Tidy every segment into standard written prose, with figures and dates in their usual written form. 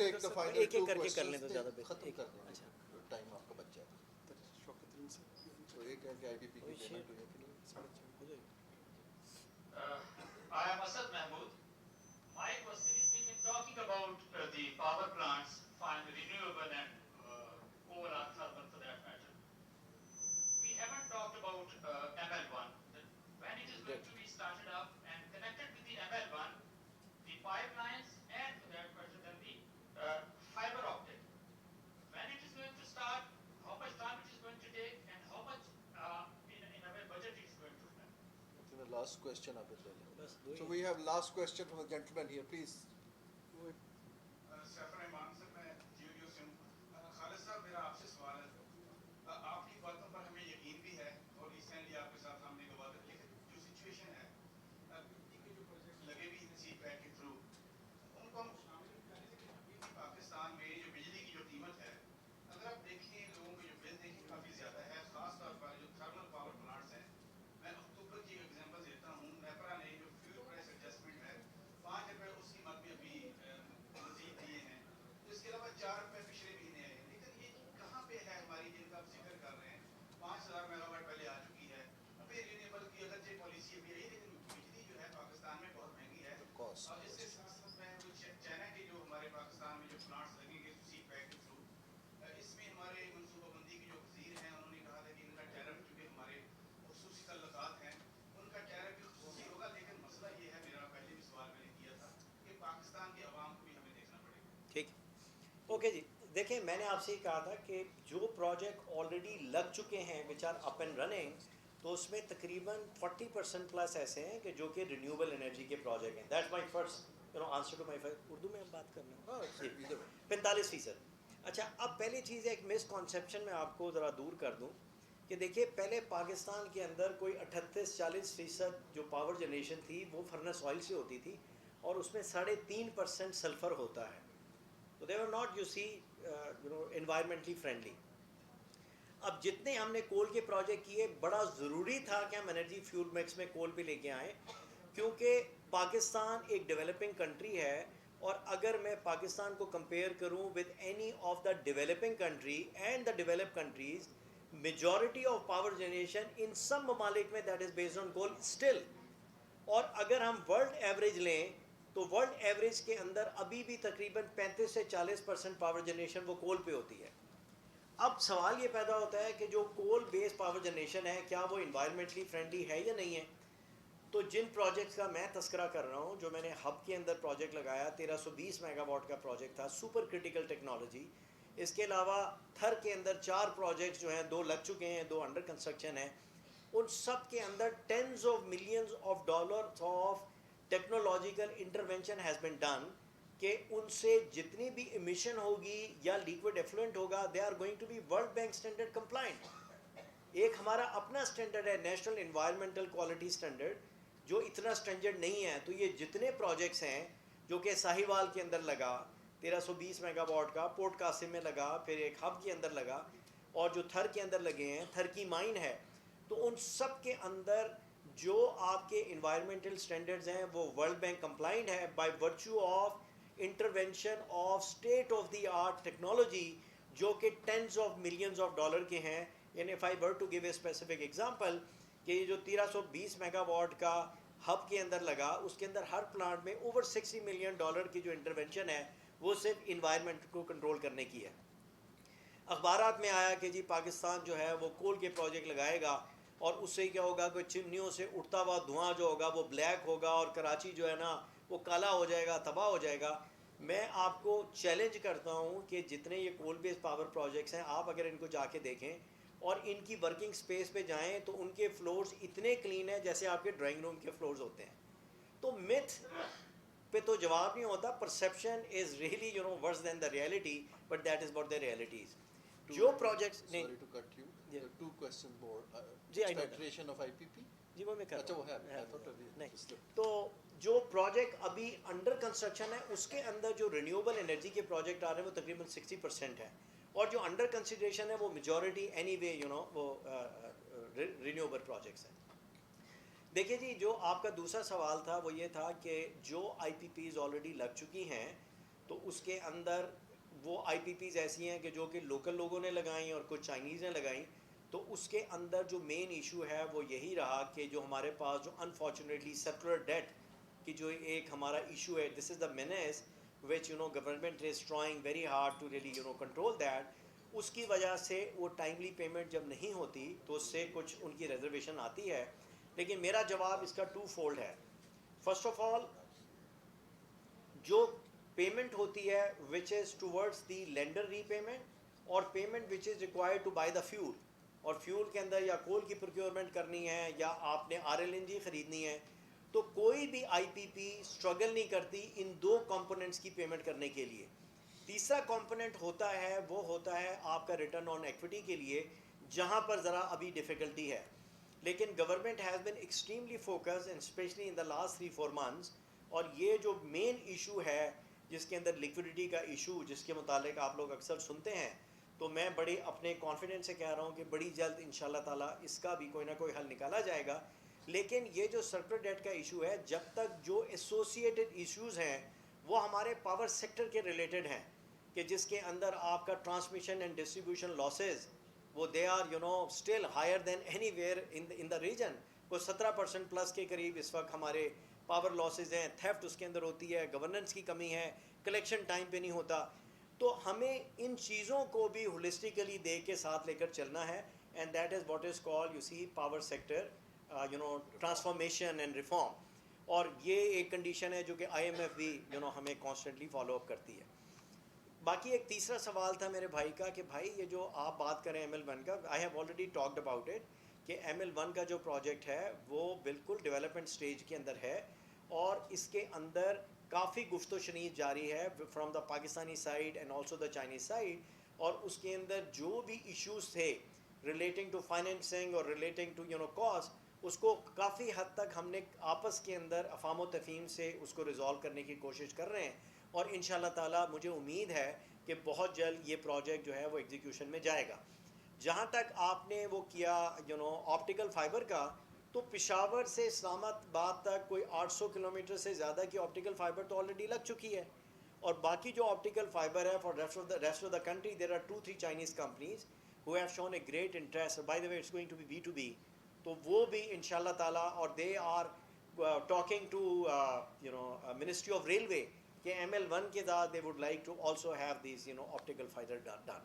take the final ایک ایک two کر کے کر لیں questions, تو زیادہ ختم بہتر. کر دیں. اچھا ٹائم آپ کا بچ جائے. تو ایک ہے کہ آئی پی پی کی پیمنٹ ہوئی ہے کہ نہیں. I am Asad Mahmood. My question is, we've been talking about the power plants, find renewable and coal or thermal for that matter. We haven't talked about ML1. When it is going to be started up and connected with the ML1, the pipelines and for that matter then the fiber optic. When it is going to start, how much time it is going to take and how much in a way budget it is going to have. The last question آپ لے لیں. بس دو So ہی. we have last question from the gentleman here, please. Saif ur Rahman صاحب میں جیو سے ہوں. خالد صاحب میرا آپ سے سوال ہے. آپ کی باتوں پر ہمیں یقین بھی ہے اور ریسنٹلی آپ کے ساتھ ہم نے گواہ لیکن جو سچویشن ہے بجلی کے جو پروجیکٹ لگے بھی سی پیک کے تھرو ان کو ہم شامل کریں لیکن ابھی بھی پاکستان میں جو بجلی کی جو قیمت ہے اگر آپ دیکھیں لوگوں کے جو بل دیکھیں کافی زیادہ ہے. خاص طور پر جو تھرمل پاور پلانٹس ہیں, میں اکتوبر کی ایگزامپل دیتا ہوں. نیپرا نے جو فیول پرائس ایڈجسٹمنٹ ہے 5 روپے اس قیمت میں ابھی مزید دیے ہیں. اس کے علاوہ 4 روپے پچھلے مہینے آئے ہیں. لیکن یہ کہاں پہ ہے ہماری جن کا آپ ذکر کر رہے ہیں 5000 میگا واٹ پہلے آ چکی ہے. ابھی رینیویبل کی اگرچہ پالیسی ابھی آئی لیکن بجلی جو ہے پاکستان میں بہت مہنگی ہے. اور اس کے ساتھ ساتھ میں چائنا کے جو ہمارے پاکستان میں جو پلانٹس لگیں گے سی پیک کے تھرو, اس میں ہمارے منصوبہ بندی کے جو وزیر ہیں انہوں نے کہا تھا کہ ان کا ٹیرف چونکہ ہمارے خصوصی تعلقات ہیں ان کا ٹیرف بھی خصوصی ہوگا. لیکن مسئلہ یہ ہے, میرا پہلے بھی سوال میں نے کیا تھا کہ پاکستان کے عوام کو بھی ہمیں دیکھنا پڑے گا. ٹھیک ہے. اوکے جی, دیکھیں میں نے آپ سے یہ کہا تھا کہ جو پروجیکٹ آلریڈی لگ چکے ہیں which are up and running, تو اس میں تقریباً 40% پلس ایسے ہیں کہ جو کہ رینیوبل انرجی کے پروجیکٹ ہیں. That's my first answer to my first. Urdu میں ہم بات کر لیں. 45%. اچھا, اب پہلی چیز ایک مس کانسیپشن میں آپ کو ذرا دور کر دوں کہ دیکھیے پہلے پاکستان کے اندر کوئی 38-40% جو پاور جنریشن تھی وہ فرنس آئل سے ہوتی تھی اور اس میں 3.5% سلفر ہوتا ہے. تو they were not you see environmentally friendly. اب جتنے ہم نے کول کے پروجیکٹ کیے, بڑا ضروری تھا کہ ہم انرجی فیول مکس میں کول پہ لے کے آئیں, کیونکہ پاکستان ایک ڈیولپنگ کنٹری ہے. اور اگر میں پاکستان کو کمپیئر کروں with any of the developing country and the develop countries, majority of power generation in سب ممالک میں that is based on coal still. اور اگر ہم ورلڈ ایوریج لیں تو ورلڈ ایوریج کے اندر ابھی بھی تقریباً 35-40% پاور جنریشن وہ کول پہ ہوتی ہے. اب سوال یہ پیدا ہوتا ہے کہ جو کول بیس پاور جنریشن ہے کیا وہ انوائرمنٹلی فرینڈلی ہے یا نہیں ہے. تو جن پروجیکٹس کا میں تذکرہ کر رہا ہوں, جو میں نے ہب کے اندر پروجیکٹ لگایا 1320 میگا واٹ کا پروجیکٹ تھا, سپر کرٹیکل ٹیکنالوجی. اس کے علاوہ تھر کے اندر 4 پروجیکٹس جو ہیں 2 لگ چکے ہیں, 2 انڈر کنسٹرکشن ہیں. ان سب کے اندر tens of millions of dollars of technological intervention has been done کہ ان سے جتنی بھی امیشن ہوگی یا لیکوڈ ایفلوئنٹ ہوگا they are going to be World Bank standard compliant. ایک ہمارا اپنا اسٹینڈرڈ ہے نیشنل انوائرمنٹل کوالٹی اسٹینڈرڈ, جو اتنا اسٹینڈرڈ نہیں ہے. تو یہ جتنے پروجیکٹس ہیں جو کہ ساہیوال کے اندر لگا 1320 میگا واٹ کا, پورٹ قاسم میں لگا, پھر ایک ہب کے اندر لگا, اور جو تھر کے اندر لگے ہیں, تھر کی مائن ہے, تو ان سب کے اندر جو آپ کے انوائرمنٹل سٹینڈرڈز ہیں وہ ورلڈ بینک کمپلائنٹ ہے by virtue of intervention of state of the art technology, جو کہ tens of millions of dollar کے ہیں. یعنی if I were to give a specific example کہ یہ جو 1320 میگا واٹ کا ہب کے اندر لگا, اس کے اندر ہر پلانٹ میں اوور $60 ملین کی جو انٹرونشن ہے وہ صرف انوائرمنٹ کو کنٹرول کرنے کی ہے. اخبارات میں آیا کہ جی پاکستان جو ہے وہ کول کے پروجیکٹ لگائے گا اور اس سے کیا ہوگا کہ چمنیوں سے اٹھتا ہوا دھواں جو ہوگا وہ بلیک ہوگا اور کراچی جو ہے نا وہ کالا ہو جائے گا, تباہ ہو جائے گا. میں آپ کو چیلنج کرتا ہوں کہ جتنے یہ کول بیس پاور پروجیکٹس ہیں آپ اگر ان کو جا کے دیکھیں اور ان کی ورکنگ سپیس پہ جائیں تو ان کے فلورز اتنے کلین ہیں جیسے آپ کے ڈرائنگ روم کے فلورز ہوتے ہیں. تو میتھ پہ تو جواب نہیں ہوتا, perception is really worse than the reality, but that is what the reality is. جو projects sorry to cut you, Yeah. there are 2 questions more. جی I know that. Titration of IPP. جی وہ میں کر اچھا رہا وہ ہے, ہوں. I thought that نہیں, تو جو پروجیکٹ ابھی انڈر کنسٹرکشن ہے اس کے اندر جو رینیوبل انرجی کے پروجیکٹ آ رہے ہیں وہ تقریباً 60% ہے, اور جو انڈر کنسیڈریشن ہے وہ میجورٹی اینی وے وہ رینیوبل پروجیکٹس ہیں. دیکھیے جی, جو آپ کا دوسرا سوال تھا وہ یہ تھا کہ جو آئی پی پیز آلریڈی لگ چکی ہیں تو اس کے اندر وہ آئی پی پیز ایسی ہیں کہ جو کہ لوکل لوگوں نے لگائیں اور کچھ چائنیز نے لگائیں. تو اس کے اندر جو مین ایشو ہے وہ یہی رہا کہ جو ہمارے پاس جو انفارچونیٹلی سیکولر ڈیٹ کی جو ایک ہمارا ایشو ہے, this is the menace which government is trying very hard to really control that. اس کی وجہ سے وہ ٹائملی پیمنٹ جب نہیں ہوتی تو اس سے کچھ ان کی ریزرویشن آتی ہے. لیکن میرا جواب اس کا 2 فولڈ ہے. فرسٹ آف آل, جو پیمنٹ ہوتی ہے which is towards the lender repayment, اور payment which is required to buy the fuel, اور فیول کے اندر یا کول کی پروکیورمنٹ کرنی ہے یا آپ نے RLNG خریدنی ہے, تو کوئی بھی آئی پی پی اسٹرگل نہیں کرتی ان 2 کمپوننٹس کی پیمنٹ کرنے کے لیے. تیسرا کمپوننٹ ہوتا ہے وہ ہوتا ہے آپ کا ریٹرن آن ایکویٹی کے لیے, جہاں پر ذرا ابھی ڈیفیکلٹی ہے. لیکن government has been extremely focus and especially in the last 3-4 months. اور یہ جو مین ایشو ہے جس کے اندر لیکوڈیٹی کا ایشو جس کے متعلق آپ لوگ اکثر سنتے ہیں, تو میں بڑے اپنے کانفیڈنس سے کہہ رہا ہوں کہ بڑی جلد انشاءاللہ تعالیٰ اس کا بھی کوئی نہ کوئی حل نکالا جائے گا. لیکن یہ جو سرکولر ڈیٹ کا ایشو ہے, جب تک جو ایسوسیٹڈ ایشوز ہیں وہ ہمارے پاور سیکٹر کے ریلیٹڈ ہیں, کہ جس کے اندر آپ کا ٹرانسمیشن اینڈ ڈسٹریبیوشن لاسز وہ they are still higher than anywhere in the region. کوئی 17% پلس کے قریب اس وقت ہمارے پاور لاسز ہیں. تھیفٹ اس کے اندر ہوتی ہے, گورننس کی کمی ہے, کلیکشن ٹائم پہ نہیں ہوتا. تو ہمیں ان چیزوں کو بھی ہولسٹیکلی دیکھ کے ساتھ لے کر چلنا ہے. And that is what is call you see power sector transformation and reform. اور یہ ایک کنڈیشن ہے جو کہ IMF بھی ہمیں کانسٹنٹلی فالو اپ کرتی ہے. باقی ایک تیسرا سوال تھا میرے بھائی کا کہ بھائی یہ جو آپ بات کریں ML1 کا, I have already talked about it, کہ ML1 کا جو پروجیکٹ ہے وہ بالکل ڈیولپمنٹ سٹیج کے اندر ہے, اور اس کے اندر کافی گفت و شنید جاری ہے from the Pakistani side and also the Chinese side. اور اس کے اندر جو بھی ایشوز تھے ریلیٹنگ ٹو فائنینسنگ اور ریلیٹنگ ٹو کاسٹ, اس کو کافی حد تک ہم نے آپس کے اندر افہام و تفہیم سے اس کو ریزالو کرنے کی کوشش کر رہے ہیں. اور انشاءاللہ تعالیٰ مجھے امید ہے کہ بہت جلد یہ پروجیکٹ جو ہے وہ ایگزیکیوشن میں جائے گا. جہاں تک آپ نے وہ کیا آپٹیکل فائبر کا, تو پشاور سے اسلام آباد تک کوئی 800 کلومیٹر سے زیادہ کی آپٹیکل فائبر تو آلریڈی لگ چکی ہے. اور باقی جو آپٹیکل فائبر ہے for rest of the country, there are 2-3 Chinese companies who have shown a great interest. By the way, it's going to be B2B. تو وہ بھی انشاءاللہ تعالیٰ, اور they are talking to Ministry of Railway کہ ML1 کے ساتھ they would like to also have these optical fiber done.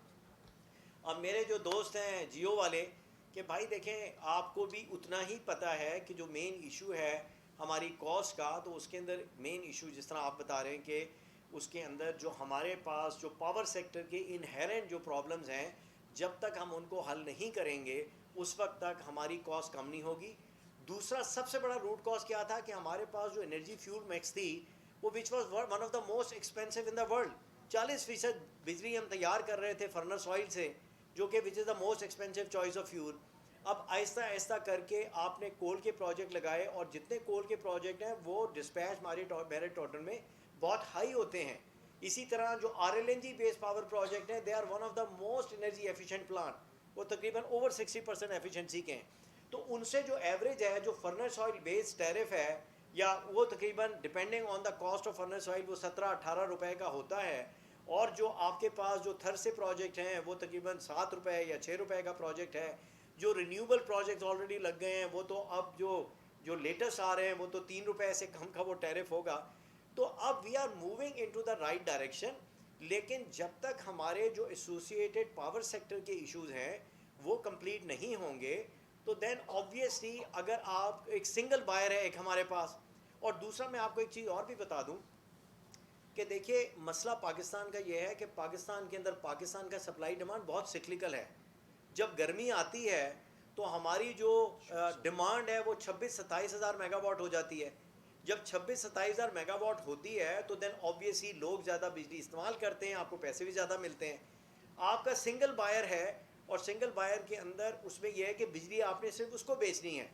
اب میرے جو دوست ہیں جیو والے, کہ بھائی دیکھیں آپ کو بھی اتنا ہی پتہ ہے کہ جو مین ایشو ہے ہماری کاسٹ کا, تو اس کے اندر مین ایشو جس طرح آپ بتا رہے ہیں کہ اس کے اندر جو ہمارے پاس جو پاور سیکٹر کے انہیرنٹ جو پرابلمز ہیں, جب تک ہم ان کو حل نہیں کریں گے اس وقت تک ہماری کاسٹ کم نہیں ہوگی. دوسرا سب سے بڑا روٹ کاز کیا تھا کہ ہمارے پاس جو انرجی فیول میکس تھی وہ which was one of the most expensive in the world. 40% بجلی ہم تیار کر رہے تھے فرنس آئل سے, جو کہ which is the most expensive choice of fuel. اب آہستہ آہستہ کر کے آپ نے کول کے پروجیکٹ لگائے, اور جتنے کول کے پروجیکٹ ہیں وہ ڈسپیچ میرے ٹوٹل میں بہت ہائی ہوتے ہیں. اسی طرح جو RLNG بیس پاور پروجیکٹ ہیں, they are one of the most energy efficient plant, وہ تقریباً اوور 60% ایفیشنسی کے ہیں. تو ان سے جو ایوریج ہے جو فرنس آئل بیس ٹیرف ہے, یا وہ تقریباً depending on the cost of furnace oil وہ 17-18 روپے کا ہوتا ہے. اور جو آپ کے پاس جو تھر سے پروجیکٹ ہیں وہ تقریباً 7 روپے یا 6 روپے کا پروجیکٹ ہے. جو رینیوبل پروجیکٹ آلریڈی لگ گئے ہیں وہ تو اب جو لیٹسٹ آ رہے ہیں وہ تو 3 روپے سے کم کا وہ ٹیرف ہوگا. تو اب we are moving into the right direction. لیکن جب تک ہمارے جو ایسوسیٹڈ پاور سیکٹر کے ایشوز ہیں وہ کمپلیٹ نہیں ہوں گے, تو دین آبویسلی اگر آپ ایک سنگل بائر ہے ایک ہمارے پاس. اور دوسرا میں آپ کو ایک چیز اور بھی بتا دوں کہ دیکھیے مسئلہ پاکستان کا یہ ہے کہ پاکستان کے اندر پاکستان کا سپلائی ڈیمانڈ بہت سکلیکل ہے. جب گرمی آتی ہے تو ہماری جو ڈیمانڈ ہے وہ 26-27 ہزار میگا واٹ ہو جاتی ہے. جب 26-27 ہزار میگا واٹ ہوتی ہے تو دین آبویسلی لوگ زیادہ بجلی استعمال کرتے ہیں, آپ کو پیسے بھی زیادہ ملتے ہیں. آپ کا سنگل بائر ہے, اور سنگل بائر کے اندر اس میں یہ ہے کہ بجلی آپ نے صرف اس کو بیچنی ہے.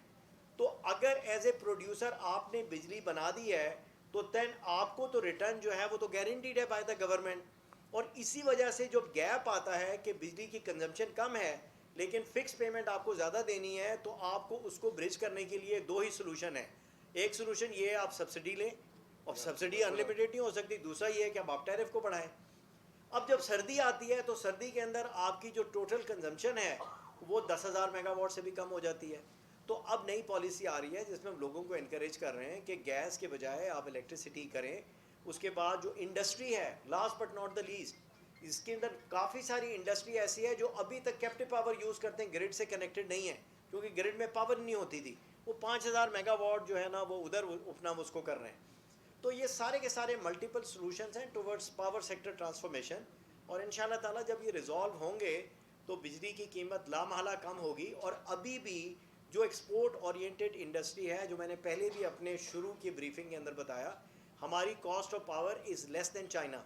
تو اگر ایز اے پروڈیوسر آپ نے بجلی بنا دی ہے تو دین آپ کو تو ریٹرن جو ہے وہ تو گارنٹیڈ ہے بائی دا گورنمنٹ. اور اسی وجہ سے جو گیپ آتا ہے کہ بجلی کی کنزمپشن کم ہے لیکن فکس پیمنٹ آپ کو زیادہ دینی ہے, تو آپ کو اس کو برج کرنے کے لیے 2 ہی سلوشن ہیں. ایک سلوشن یہ ہے آپ سبسڈی لیں, اور سبسڈی انلمیٹیڈ نہیں ہو سکتی. دوسرا یہ ہے کہ اب آپ ٹیرف کو بڑھائیں. اب جب سردی آتی ہے تو سردی کے اندر آپ کی جو ٹوٹل کنزمپشن ہے وہ 10,000 میگا واٹ سے بھی کم ہو جاتی ہے. تو اب نئی پالیسی آ رہی ہے جس میں ہم لوگوں کو انکریج کر رہے ہیں کہ گیس کے بجائے آپ الیکٹریسٹی کریں. اس کے بعد جو انڈسٹری ہے, last but not the least, اس کے اندر کافی ساری انڈسٹری ایسی ہے جو ابھی تک کیپٹیو پاور یوز کرتے ہیں, گرڈ سے کنیکٹڈ نہیں ہے کیونکہ گرڈ میں پاور نہیں ہوتی تھی. وہ 5,000 میگا واٹ جو ہے نا وہ ادھر اپنا اس کو کر رہے ہیں. تو یہ سارے کے سارے ملٹیپل سلوشنز ہیں ٹورڈز پاور سیکٹر ٹرانسفارمیشن, اور ان شاء اللہ تعالیٰ جب یہ ریزالو ہوں گے تو بجلی کی قیمت لامحالہ کم ہوگی. اور ابھی بھی جو ایکسپورٹ اورینٹیڈ انڈسٹری ہے, جو میں نے پہلے بھی اپنے شروع کی بریفنگ کے اندر بتایا, ہماری cost of power is less than China.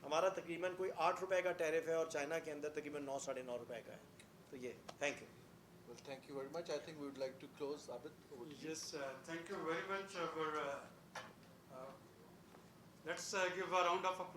ہمارا تقریباً کوئی 8 روپے کا ٹیرف ہے اور چائنا کے اندر تقریباً 9 ساڑھے 9 روپے کا ہے. تو یہ thank you. Well, thank you very much. I think we would like to close. Abid, over to you. Yes, thank you very much. Let's give a round of applause.